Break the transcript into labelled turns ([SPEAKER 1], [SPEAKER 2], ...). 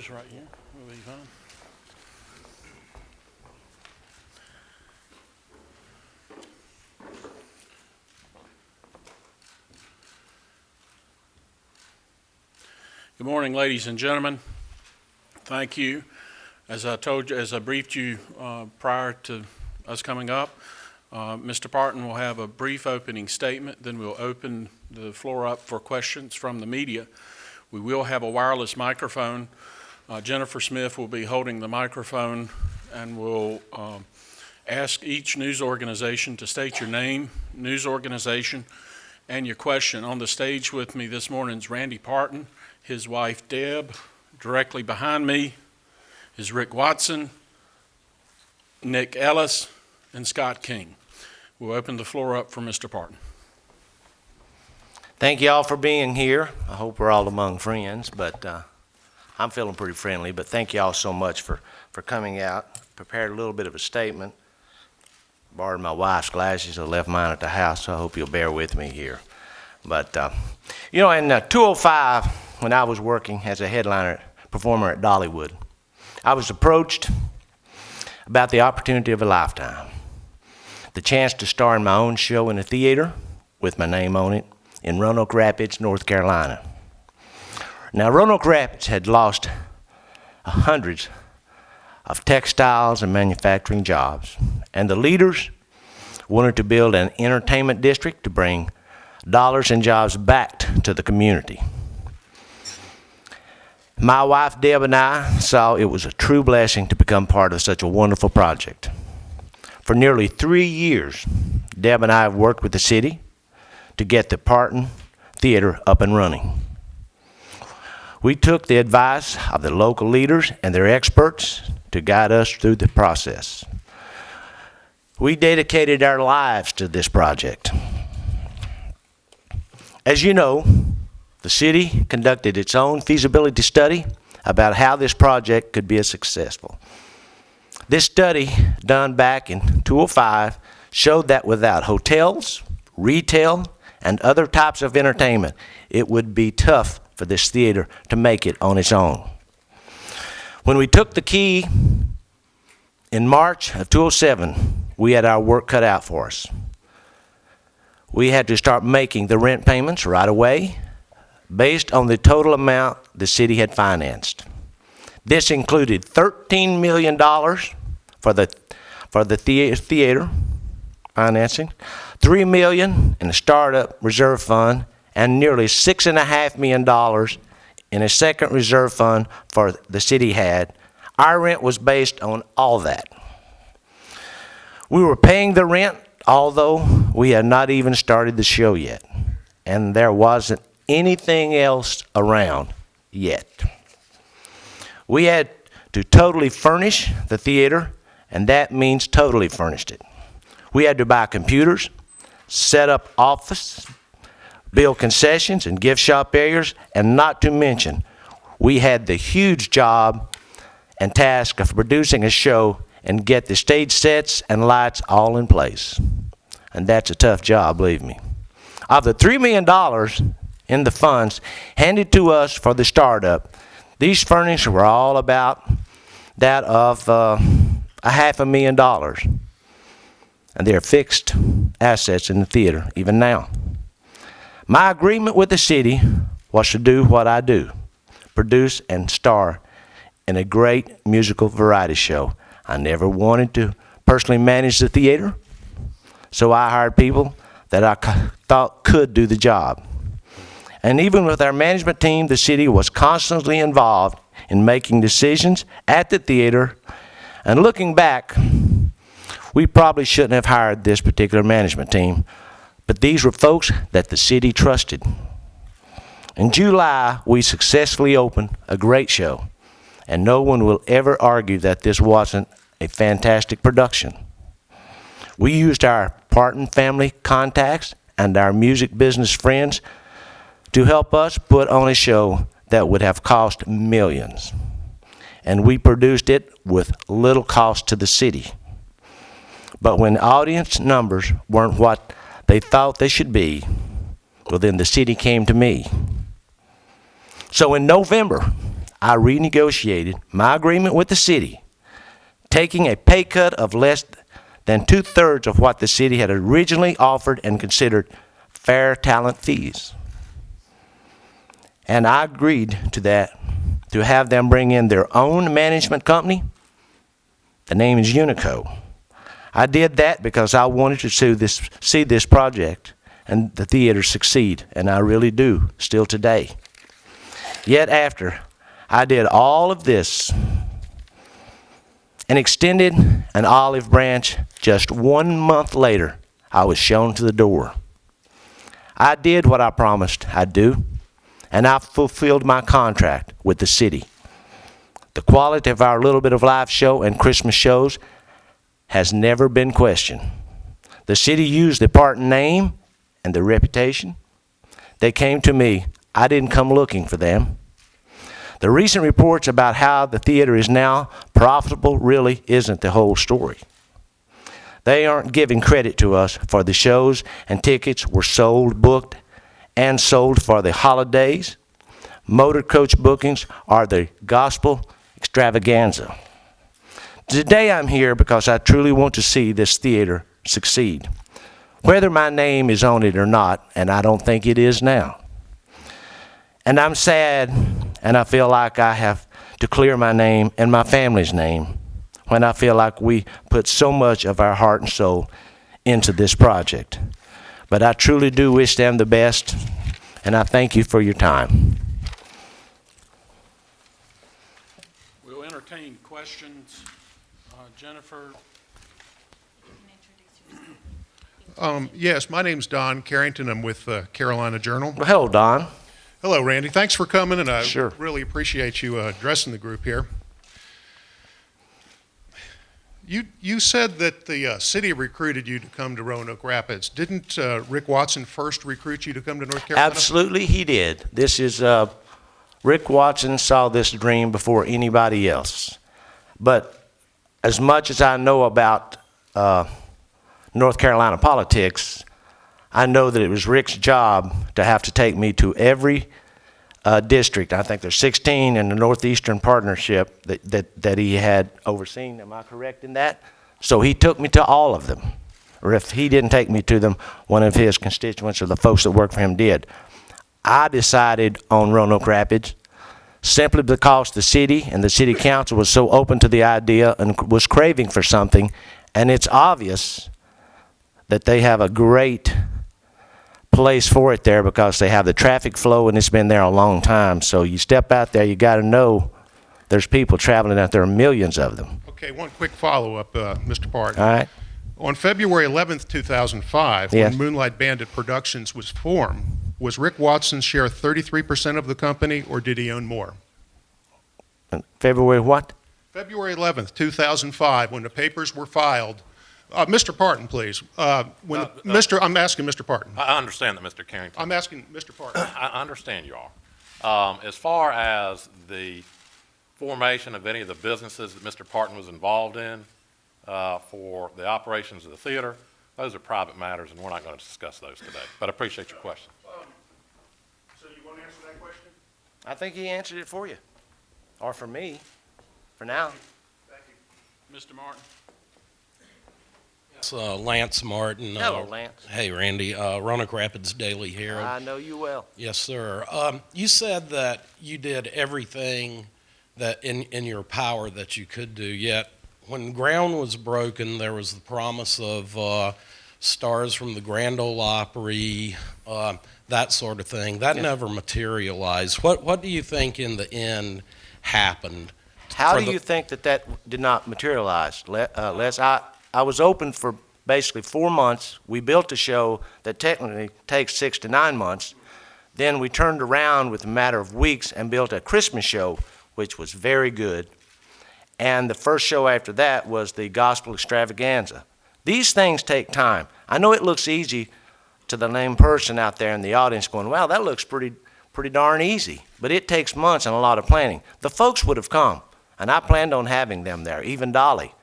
[SPEAKER 1] Just right here. We'll be fine. Good morning, ladies and gentlemen. Thank you. As I briefed you prior to us coming up, Mr. Parton will have a brief opening statement, then we'll open the floor up for questions from the media. We will have a wireless microphone. Jennifer Smith will be holding the microphone and will ask each news organization to state your name, news organization, and your question. On the stage with me this morning is Randy Parton, his wife Deb. Directly behind me is Rick Watson, Nick Ellis, and Scott King. We'll open the floor up for Mr. Parton.
[SPEAKER 2] Thank you all for being here. I hope we're all among friends, but I'm feeling pretty friendly. But thank you all so much for coming out. Prepared a little bit of a statement. Borrowed my wife's glasses. I left mine at the house, so I hope you'll bear with me here. But, in 2005, when I was working as a headliner performer at Dollywood, I was approached about the opportunity of a lifetime. The chance to star in my own show in a theater with my name on it in Roanoke Rapids, North Carolina. Now, Roanoke Rapids had lost hundreds of textiles and manufacturing jobs, and the leaders wanted to build an entertainment district to bring dollars and jobs back to the community. My wife Deb and I saw it was a true blessing to become part of such a wonderful project. For nearly 3 years, Deb and I have worked with the city to get the Parton Theater up and running. We took the advice of the local leaders and their experts to guide us through the process. We dedicated our lives to this project. As you know, the city conducted its own feasibility study about how this project could be successful. This study, done back in 2005, showed that without hotels, retail, and other types of entertainment, it would be tough for this theater to make it on its own. When we took the key in March of 2007, we had our work cut out for us. We had to start making the rent payments right away based on the total amount the city had financed. This included $13 million for the theater financing, $3 million in a startup reserve fund, and nearly $6.5 million in a second reserve fund for the city had. Our rent was based on all that. We were paying the rent, although we had not even started the show yet, and there wasn't anything else around yet. We had to totally furnish the theater, and that means totally furnished it. We had to buy computers, set up office, build concessions and gift shop areas, and not to mention, we had the huge job and task of producing a show and get the stage sets and lights all in place. And that's a tough job, believe me. Of the $3 million in the funds handed to us for the startup, these furnishings were all about that of $500,000. And they're fixed assets in the theater even now. My agreement with the city was to do what I do, produce and star in a great musical variety show. I never wanted to personally manage the theater, so I hired people that I thought could do the job. And even with our management team, the city was constantly involved in making decisions at the theater. And looking back, we probably shouldn't have hired this particular management team, but these were folks that the city trusted. In July, we successfully opened a great show, and no one will ever argue that this wasn't a fantastic production. We used our Parton family contacts and our music business friends to help us put on a show that would have cost millions. And we produced it with little cost to the city. But when audience numbers weren't what they thought they should be, well, then the city came to me. So in November, I renegotiated my agreement with the city, taking a pay cut of less than 2/3 of what the city had originally offered and considered fair talent fees. And I agreed to that, to have them bring in their own management company. The name is Unico. I did that because I wanted to see this project and the theater succeed, and I really do, still today. Yet after I did all of this and extended an olive branch, just 1 month later, I was shown to the door. I did what I promised I'd do, and I fulfilled my contract with the city. The quality of our Little Bit of Life show and Christmas shows has never been questioned. The city used the Parton name and the reputation. They came to me. I didn't come looking for them. The recent reports about how the theater is now profitable really isn't the whole story. They aren't giving credit to us for the shows and tickets were sold, booked, and sold for the holidays. Motor coach bookings are the gospel extravaganza. Today I'm here because I truly want to see this theater succeed, whether my name is on it or not, and I don't think it is now. And I'm sad, and I feel like I have to clear my name and my family's name when I feel like we put so much of our heart and soul into this project. But I truly do wish them the best, and I thank you for your time.
[SPEAKER 1] We'll entertain questions. Jennifer?
[SPEAKER 3] Yes, my name's Don Carrington. I'm with the Carolina Journal.
[SPEAKER 2] Well, hello, Don.
[SPEAKER 3] Hello, Randy. Thanks for coming, and I
[SPEAKER 2] Sure.
[SPEAKER 3] really appreciate you addressing the group here. You said that the city recruited you to come to Roanoke Rapids. Didn't Rick Watson first recruit you to come to North Carolina?
[SPEAKER 2] Absolutely, he did. This is, Rick Watson saw this dream before anybody else. But as much as I know about North Carolina politics, I know that it was Rick's job to have to take me to every district. I think there's 16 in the Northeastern Partnership that he had overseen. Am I correct in that? So he took me to all of them. Or if he didn't take me to them, one of his constituents or the folks that work for him did. I decided on Roanoke Rapids simply because the city and the city council was so open to the idea and was craving for something, and it's obvious that they have a great place for it there because they have the traffic flow and it's been there a long time. So you step out there, you got to know there's people traveling out there, millions of them.
[SPEAKER 3] Okay, one quick follow-up, Mr. Parton.
[SPEAKER 2] All right.
[SPEAKER 3] On February 11th, 2005,
[SPEAKER 2] Yes.
[SPEAKER 3] when Moonlight Bandit Productions was formed, was Rick Watson's share 33% of the company, or did he own more?
[SPEAKER 2] February what?
[SPEAKER 3] February 11th, 2005, when the papers were filed. Mr. Parton, please. I'm asking Mr. Parton.
[SPEAKER 4] I understand that, Mr. Carrington.
[SPEAKER 3] I'm asking Mr. Parton.
[SPEAKER 4] I understand you are. As far as the formation of any of the businesses that Mr. Parton was involved in for the operations of the theater, those are private matters, and we're not going to discuss those today. But I appreciate your question.
[SPEAKER 3] So you want to answer that question?
[SPEAKER 2] I think he answered it for you. Or for me, for now.
[SPEAKER 3] Thank you.
[SPEAKER 1] Mr. Martin?
[SPEAKER 5] It's Lance Martin.
[SPEAKER 2] Hello, Lance.
[SPEAKER 5] Hey, Randy. Roanoke Rapids Daily Herald.
[SPEAKER 2] I know you well.
[SPEAKER 5] Yes, sir. You said that you did everything that in your power that you could do, yet when ground was broken, there was the promise of stars from the Grand Ole Opry, that sort of thing. That never materialized. What do you think in the end happened?
[SPEAKER 2] How do you think that did not materialize, Les? I was open for basically 4 months. We built a show that technically takes 6 to 9 months. Then we turned around with a matter of weeks and built a Christmas show, which was very good. And the first show after that was the Gospel Extravaganza. These things take time. I know it looks easy to the lame person out there in the audience going, wow, that looks pretty darn easy. But it takes months and a lot of planning. The folks would have come, and I planned on having them there, even Dolly.